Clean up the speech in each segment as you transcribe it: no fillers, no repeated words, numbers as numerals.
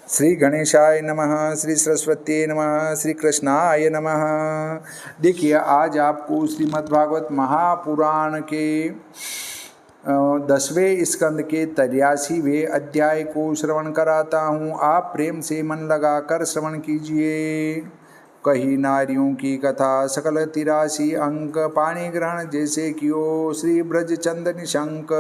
श्री गणेशाय नमः, श्री सरस्वती नमः, श्री कृष्णाय नमः। देखिए, आज आपको श्रीमद् भागवत महापुराण के 10वें स्कंद के 83वें अध्याय को श्रवण कराता हूँ। आप प्रेम से मन लगाकर श्रवण कीजिए। कही नारियों की कथा सकल 83 अंक, पाणी ग्रहण जैसे कियो श्री ब्रजचंद निशंक।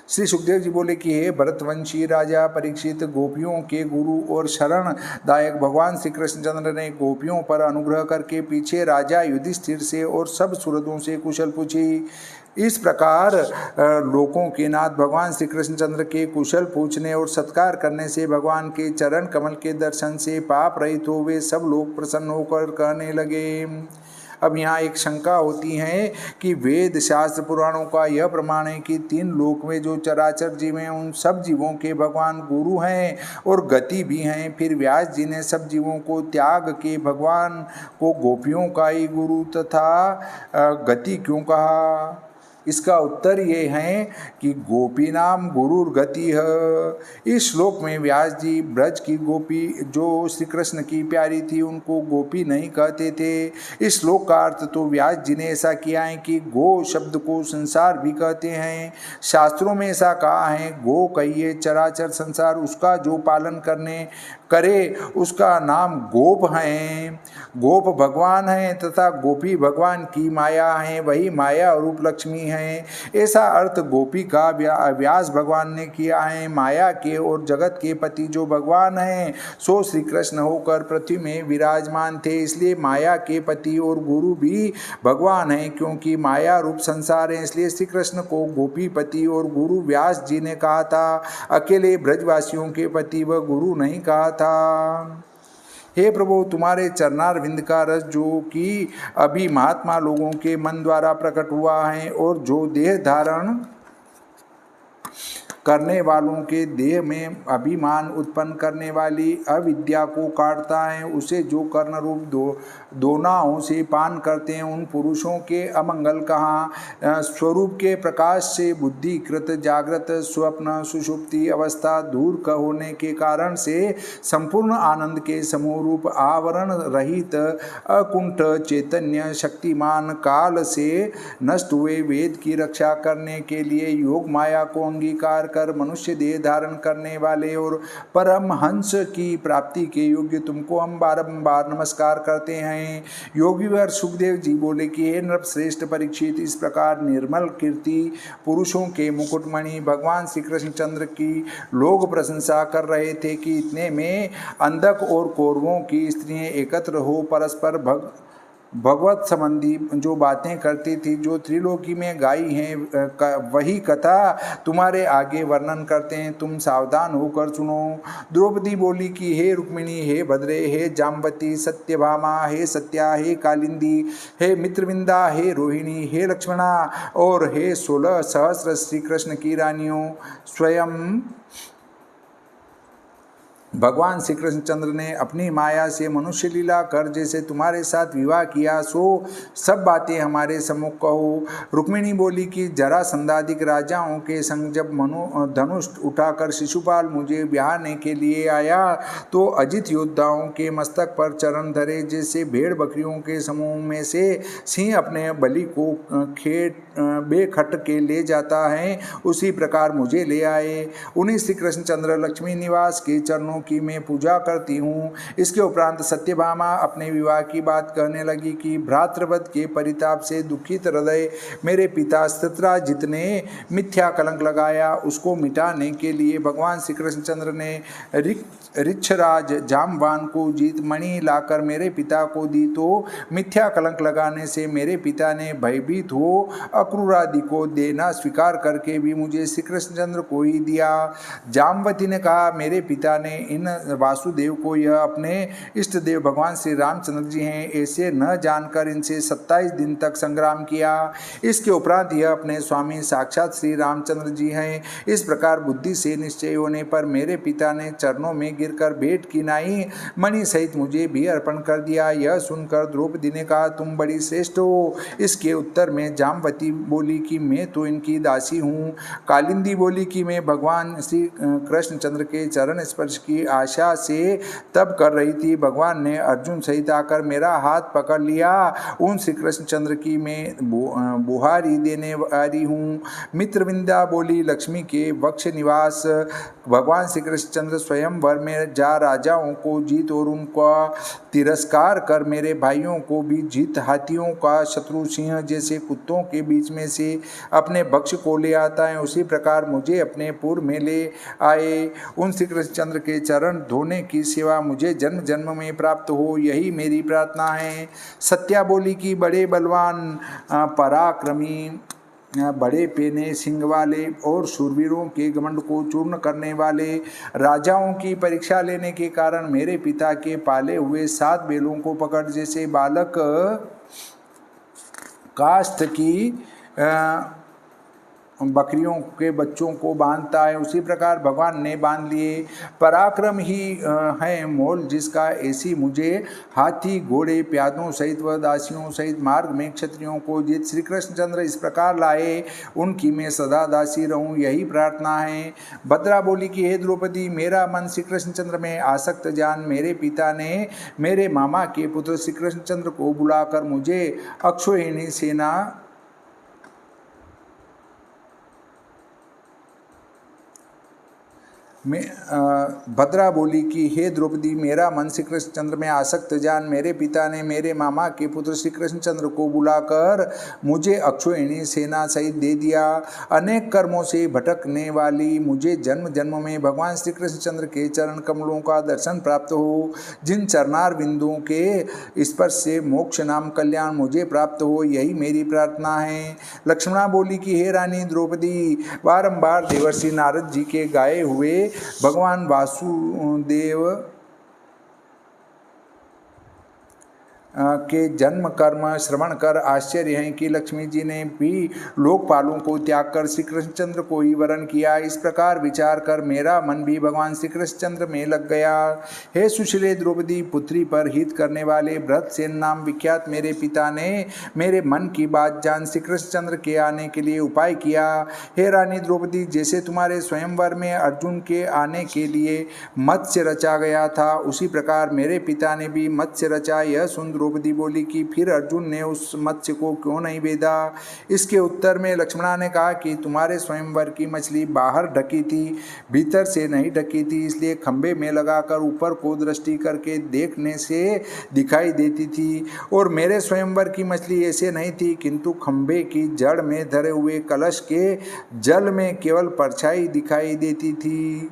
श्री सुखदेव जी बोले कि हे भरतवंशी राजा परीक्षित, गोपियों के गुरु और शरण दायक भगवान श्री कृष्णचंद्र ने गोपियों पर अनुग्रह करके पीछे राजा युधिष्ठिर से और सब सुहृदों से कुशल पूछी। इस प्रकार लोकों के नाथ भगवान श्री कृष्णचंद्र के कुशल पूछने और सत्कार करने से, भगवान के चरण कमल के दर्शन से पाप रहित हो वे सब लोग प्रसन्न होकर कहने लगे। अब यहाँ एक शंका होती है कि वेद शास्त्र पुराणों का यह प्रमाण है कि 3 लोक में जो चराचर जीव हैं उन सब जीवों के भगवान गुरु हैं और गति भी हैं। फिर व्यास जी ने सब जीवों को त्याग के भगवान को गोपियों का ही गुरु तथा गति क्यों कहा? इसका उत्तर ये है कि गोपी नाम गुरुर गति है। इस श्लोक में व्यास जी ब्रज की गोपी जो श्री कृष्ण की प्यारी थी उनको गोपी नहीं कहते थे। इस श्लोक का अर्थ तो व्यास जी ने ऐसा किया है कि गो शब्द को संसार भी कहते हैं। शास्त्रों में ऐसा कहा है, गो कहिए चराचर संसार, उसका जो पालन करे उसका नाम गोप है। गोप भगवान है तथा गोपी भगवान की माया है, वही माया रूप लक्ष्मी है। ऐसा अर्थ गोपी का व्यास भगवान ने किया है। माया के और जगत के पति जो भगवान हैं सो श्री कृष्ण होकर पृथ्वी में विराजमान थे, इसलिए माया के पति और गुरु भी भगवान हैं। क्योंकि माया रूप संसार है इसलिए श्री कृष्ण को गोपी पति और गुरु व्यास जी ने कहा था, अकेले ब्रजवासियों के पति व गुरु नहीं कहा था। हे प्रभु, तुम्हारे चरणारविंद का रस जो कि अभी महात्मा लोगों के मन द्वारा प्रकट हुआ है और जो देह धारण करने वालों के देह में अभिमान उत्पन्न करने वाली अविद्या को काटता है, उसे जो कर्ण रूप दोनाओं से पान करते हैं उन पुरुषों के अमंगल कहाँ? स्वरूप के प्रकाश से बुद्धि कृत जागृत स्वप्न सुषुप्ति अवस्था दूर होने के कारण से संपूर्ण आनंद के समूह रूप आवरण रहित अकुंठ चैतन्य शक्तिमान काल से नष्ट हुए वेद की रक्षा करने के लिए योग माया को अंगीकार कर मनुष्य देह धारण करने वाले और परमहंस की प्राप्ति के योग्य तुमको हम बारंबार नमस्कार करते हैं। योगीवर सुखदेव जी बोले कि हे नृप श्रेष्ठ परीक्षित, इस प्रकार निर्मल कीर्ति पुरुषों के मुकुटमणि भगवान श्री कृष्णचंद्र की लोग प्रशंसा कर रहे थे कि इतने में अंधक और कौरवों की स्त्रियां एकत्र हो परस्पर भगवत संबंधी जो बातें करती थी, जो त्रिलोकी में गाई हैं वही कथा तुम्हारे आगे वर्णन करते हैं, तुम सावधान होकर सुनो। द्रौपदी बोली कि हे रुक्मिणी, हे भद्रे, हे जाम्बती, सत्यभामा, हे सत्या, हे कालिंदी, हे मित्रविंदा, हे रोहिणी, हे लक्ष्मणा और हे 16 सहस्र श्री कृष्ण की रानियों, स्वयं भगवान श्री कृष्णचंद्र ने अपनी माया से मनुष्य लीला कर जैसे तुम्हारे साथ विवाह किया सो सब बातें हमारे सम्मुख कहो। रुक्मिणी बोली कि जरासंधादिक राजाओं के संग जब धनुष उठाकर शिशुपाल मुझे ब्याहने के लिए आया तो अजित योद्धाओं के मस्तक पर चरण धरे जैसे भेड़ बकरियों के समूह में से सिंह अपने बलि को बेखट के ले जाता है, उसी प्रकार मुझे ले आए। उन्हीं श्री कृष्णचंद्र लक्ष्मी निवास के चरणों की मैं पूजा करती हूँ। इसके उपरांत सत्यभामा अपने विवाह की बात कहने लगी कि भ्रातृवध के परिताप से दुखित हृदय मेरे पिता सत्यजित ने मिथ्या कलंक लगाया, उसको मिटाने के लिए भगवान श्री कृष्णचंद्र ने ऋक्षराज जाम्बान को जीत मणि लाकर मेरे पिता को दी, तो मिथ्या कलंक लगाने से मेरे पिता ने भयभीत हो अक्रूरादि को देना स्वीकार करके भी मुझे श्री कृष्णचंद्र को ही दिया। जाम्बती ने कहा, मेरे पिता ने इन वासुदेव को यह अपने इष्ट देव भगवान श्री रामचंद्र जी हैं ऐसे न जानकर इनसे 27 दिन तक संग्राम किया। इसके उपरांत यह अपने स्वामी साक्षात श्री रामचंद्र जी हैं। इस प्रकार बुद्धि से निश्चय होने पर मेरे पिता ने चरणों में गिरकर भेंट की नाई मणि सहित मुझे भी अर्पण कर दिया। यह सुनकर द्रौपदी ने कहा, तुम बड़ी श्रेष्ठ हो। इसके उत्तर में जामवती बोली कि मैं तो इनकी दासी हूँ। कालिंदी बोली कि मैं भगवान श्री कृष्णचंद्र के चरण स्पर्श की आशा से तब कर रही थी। भगवान ने अर्जुन सहित आकर मेरा हाथ पकड़ लिया। उन श्री कृष्णचंद्र की मैं बुहारी देने वाली हूँ। मित्रविंदा बोली, लक्ष्मी के वक्ष निवास भगवान श्री कृष्णचंद्र स्वयंवर में जा राजाओं को जीत और उनका तिरस्कार कर मेरे भाइयों को भी जीत हाथियों का शत्रु सिंह जैसे कुत्तों के बीच में से अपने वक्ष को ले आता है, उसी प्रकार मुझे अपने पूर्व में ले आए। उन श्री कृष्णचंद्र के चरण धोने की सेवा मुझे जन्म जन्म में प्राप्त हो, यही मेरी प्रार्थना है। सत्या बोली कि बड़े बलवान पराक्रमी बड़े पेने सिंह वाले और शूरवीरों के घमंड को चूर्ण करने वाले राजाओं की परीक्षा लेने के कारण मेरे पिता के पाले हुए 7 बैलों को पकड़ जैसे बालक काष्ठ की बकरियों के बच्चों को बांधता है, उसी प्रकार भगवान ने बांध लिए। पराक्रम ही है मोल जिसका, ऐसी मुझे हाथी घोड़े प्यादों सहित व दासियों सहित मार्ग में क्षत्रियों को जीत श्री कृष्णचंद्र इस प्रकार लाए, उनकी मैं सदा दासी रहूं, यही प्रार्थना है। भद्रा बोली कि हे द्रौपदी, मेरा मन श्री कृष्णचंद्र में आसक्त जान। मेरे पिता ने मेरे मामा के पुत्र श्री कृष्णचंद्र को बुलाकर मुझे अक्षोहिणी सेना में भद्रा बोली कि हे द्रौपदी, मेरा मन श्री कृष्णचंद्र में आसक्त जान। मेरे पिता ने मेरे मामा के पुत्र श्री कृष्णचंद्र को बुलाकर मुझे अक्षोहिणी सेना सहित दे दिया। अनेक कर्मों से भटकने वाली मुझे जन्म जन्म में भगवान श्री कृष्णचंद्र के चरण कमलों का दर्शन प्राप्त हो, जिन चरणार बिंदुओं के स्पर्श से मोक्ष नाम कल्याण मुझे प्राप्त हो, यही मेरी प्रार्थना है। लक्ष्मणा बोली कि हे रानी द्रौपदी, बारंबार देवर्षि नारद जी के गाए हुए भगवान वासुदेव के जन्म कर्म श्रवण कर आश्चर्य है कि लक्ष्मी जी ने भी लोकपालों को त्याग कर श्री कृष्णचंद्र को ही वरण किया। इस प्रकार विचार कर मेरा मन भी भगवान श्री कृष्णचंद्र में लग गया। हे सुशीले द्रौपदी, पुत्री पर हित करने वाले भृतसेन नाम विख्यात मेरे पिता ने मेरे मन की बात जान श्री कृष्णचंद्र के आने के लिए उपाय किया। हे रानी द्रौपदी, जैसे तुम्हारे स्वयंवर में अर्जुन के आने के लिए मत्स्य रचा गया था, उसी प्रकार मेरे पिता ने भी मत्स्य रचा। यह सुन द्रौपदी बोली कि फिर अर्जुन ने उस मत्स्य को क्यों नहीं भेदा। इसके उत्तर में लक्ष्मणा ने कहा कि तुम्हारे स्वयंवर की मछली बाहर ढकी थी, भीतर से नहीं ढकी थी, इसलिए खंभे में लगाकर ऊपर को दृष्टि करके देखने से दिखाई देती थी। और मेरे स्वयंवर की मछली ऐसे नहीं थी, किंतु खंभे की जड़ में धरे हुए कलश के जल में केवल परछाई दिखाई देती थी।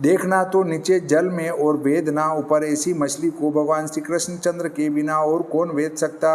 देखना तो नीचे जल में और वेदना ऊपर, ऐसी मछली को भगवान श्री कृष्णचंद्र के बिना और कौन वेद सकता।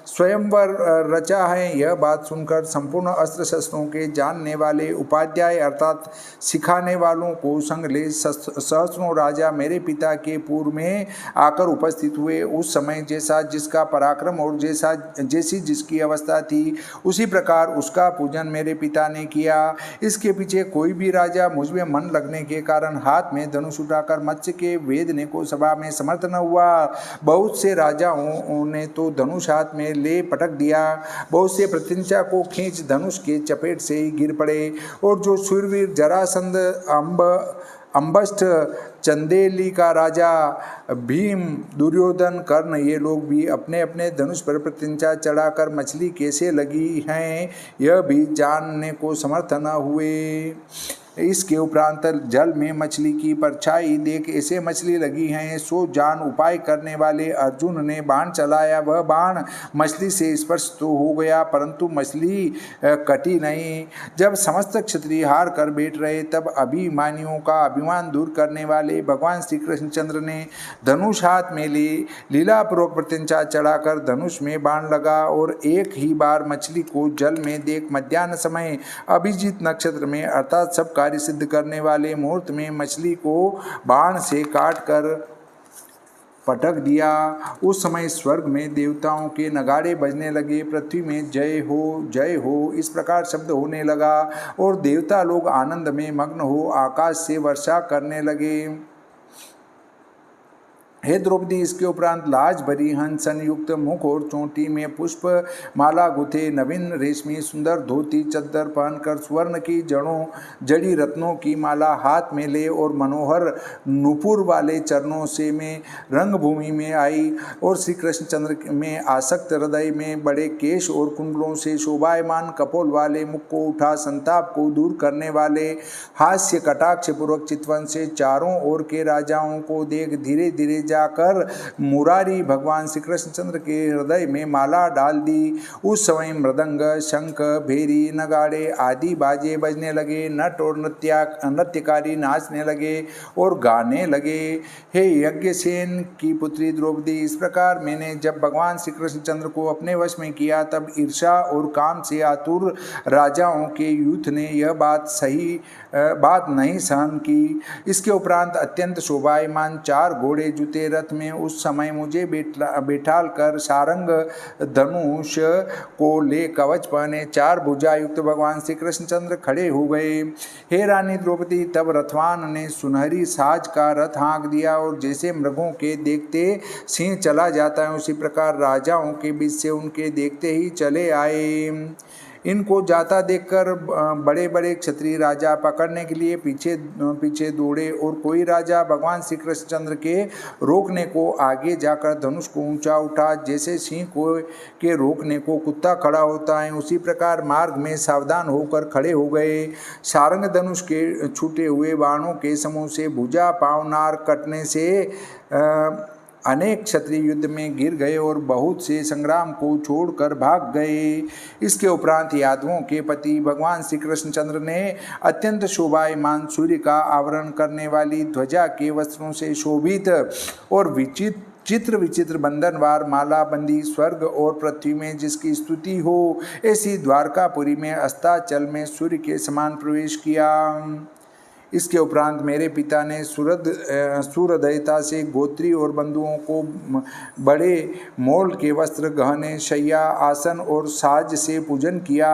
स्वयंवर रचा है, यह बात सुनकर संपूर्ण अस्त्र शस्त्रों के जानने वाले उपाध्याय अर्थात सिखाने वालों को संग ले सहस्रों राजा मेरे पिता के पूर्व में आकर उपस्थित हुए। उस समय जैसा जिसका पराक्रम और जैसी जिसकी अवस्था थी, उसी प्रकार उसका पूजन मेरे पिता ने किया। इसके पीछे कोई भी राजा मुझ में मन लगने के कारण हाथ में धनुष उठाकर मत्स्य के वेदने को सभा में समर्थ न हुआ। बहुत से राजाओं ने तो धनुष हाथ में ले पटक दिया, बहुत से प्रतिंचा को खींच धनुष के चपेट से ही गिर पड़े। और जो शूरवीर जरासंध, अम्बष्ठ, चंदेली का राजा भीम, दुर्योधन, कर्ण, ये लोग भी अपने अपने धनुष पर प्रतिंचा चढ़ाकर मछली कैसे लगी हैं यह भी जानने को समर्थ न हुए। इसके उपरांत जल में मछली की परछाई देख ऐसे मछली लगी हैं सो जान उपाय करने वाले अर्जुन ने बाण चलाया। वह बाण मछली से स्पर्श तो हो गया, परंतु मछली कटी नहीं। जब समस्त क्षत्रिय हार कर बैठ रहे, तब अभिमानियों का अभिमान दूर करने वाले भगवान श्री कृष्णचंद्र ने धनुष हाथ में ले लीलापूर्वक प्रतिंचा चढ़ाकर धनुष में बाण लगा और एक ही बार मछली को जल में देख मध्याह्न समय अभिजीत नक्षत्र में अर्थात सबका कार्य सिद्ध करने वाले मुहूर्त में मछली को बाण से काट कर पटक दिया। उस समय स्वर्ग में देवताओं के नगाड़े बजने लगे, पृथ्वी में जय हो इस प्रकार शब्द होने लगा और देवता लोग आनंद में मग्न हो आकाश से वर्षा करने लगे। हे द्रौपदी, इसके उपरांत लाज भरी हंसन युक्त मुख और चोटी में पुष्प माला गुथे, नवीन रेशमी सुंदर धोती चद्दर पहनकर स्वर्ण की जड़ी रत्नों की माला हाथ में ले और मनोहर नुपुर वाले चरणों से में रंगभूमि में आई और श्री कृष्णचंद्र में आसक्त हृदय में बड़े केश और कुंडलों से शोभायमान कपोल वाले मुख को उठा संताप को दूर करने वाले हास्य कटाक्ष पूर्वक चितवन से चारों ओर के राजाओं को देख धीरे धीरे जाकर मुरारी भगवान श्री कृष्णचंद्र के हृदय में माला डाल दी। उस समय मृदंग शंख भेरी नगाड़े आदि बाजे बजने लगे, नट और नृत्यकारी नाचने लगे और गाने लगे। हे यज्ञसेन की पुत्री द्रौपदी, इस प्रकार मैंने जब भगवान श्री कृष्णचंद्र को अपने वश में किया तब ईर्षा और काम से आतुर राजाओं के यूथ ने यह बात नहीं सहन की। इसके उपरांत अत्यंत शोभायमान 4 घोड़े जुते रथ में उस समय मुझे बैठाल कर सारंग धनुष को ले कवच पहने 4 भुजा युक्त भगवान श्री कृष्णचंद्र खड़े हो गए। हे रानी द्रौपदी, तब रथवान ने सुनहरी साज का रथ हाँक दिया और जैसे मृगों के देखते सिंह चला जाता है उसी प्रकार राजाओं के बीच से उनके देखते ही चले आए। इनको जाता देखकर बड़े बड़े क्षत्रिय राजा पकड़ने के लिए पीछे दौड़े और कोई राजा भगवान श्री कृष्णचंद्र के रोकने को आगे जाकर धनुष को ऊंचा उठा, जैसे सिंह के रोकने को कुत्ता खड़ा होता है उसी प्रकार मार्ग में सावधान होकर खड़े हो गए। सारंग धनुष के छूटे हुए बाणों के समूह से भुजा पावनार कटने से अनेक क्षत्रिय युद्ध में गिर गए और बहुत से संग्राम को छोड़कर भाग गए। इसके उपरांत यादवों के पति भगवान श्री कृष्णचंद्र ने अत्यंत शोभायमान सूर्य का आवरण करने वाली ध्वजा के वस्त्रों से शोभित और चित्र विचित्र बंधनवार माला बंदी स्वर्ग और पृथ्वी में जिसकी स्तुति हो ऐसी द्वारकापुरी में अस्ताचल में सूर्य के समान प्रवेश किया। इसके उपरांत मेरे पिता ने सूरदयता से गोत्री और बंधुओं को बड़े मोल के वस्त्र गहने शैया आसन और साज से पूजन किया।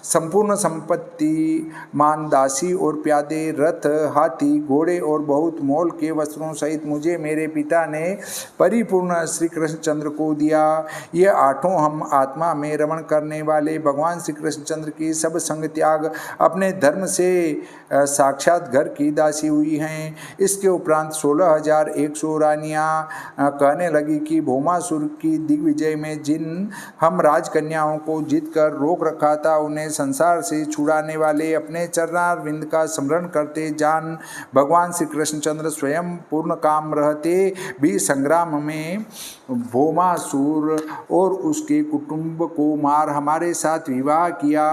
संपूर्ण संपत्ति मान दासी और प्यादे रथ हाथी घोड़े और बहुत मोल के वस्त्रों सहित मुझे मेरे पिता ने परिपूर्ण श्री कृष्णचंद्र को दिया। ये 8 हम आत्मा में रमण करने वाले भगवान श्री कृष्णचंद्र की सब संग त्याग अपने धर्म से साक्षात घर की दासी हुई हैं। इसके उपरांत 16,100 रानियां कहने लगी कि भौमासुर की दिग्विजय में जिन हम राजकन्याओं को जीतकर रोक रखा था उन्हें संसार से छुड़ाने वाले अपने चरणारविंद का स्मरण करते जान भगवान श्री कृष्णचंद्र स्वयं पूर्ण काम रहते भी संग्राम में भौमासुर और उसके कुटुंब को मार हमारे साथ विवाह किया।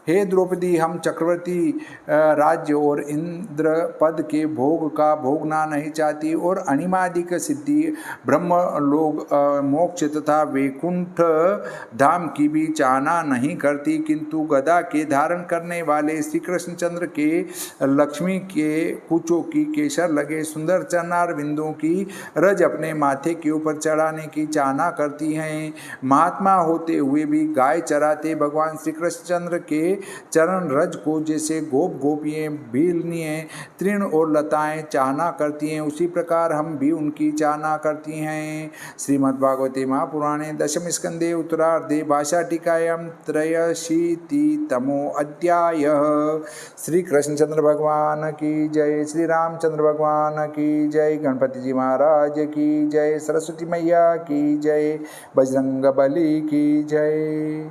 हे द्रौपदी, हम चक्रवर्ती राज्य और इंद्र पद के भोग का भोगना नहीं चाहती और अनिमादिक सिद्धि ब्रह्म लोक मोक्ष तथा वैकुंठ धाम की भी चाहना नहीं करती, किंतु गदा के धारण करने वाले श्री कृष्णचंद्र के लक्ष्मी के कुचों की केसर लगे सुंदर चरणार बिंदुओं की रज अपने माथे के ऊपर चढ़ाने की चाहना करती हैं। महात्मा होते हुए भी गाय चराते भगवान श्री कृष्णचंद्र के चरण रज को जैसे गोपियाँ भीलनियाँ तृण और लताएं चाहना करती हैं उसी प्रकार हम भी उनकी चाहना करती हैं। श्रीमद्भागवते महापुराणे दशम स्कंदे उत्तरार्धे भाषा टीकायां 83तमो अध्याय। श्री कृष्णचंद्र भगवान की जय, श्री रामचंद्र भगवान की जय, गणपति जी महाराज की जय, सरस्वती मैया की जय, बजरंग बली की जय।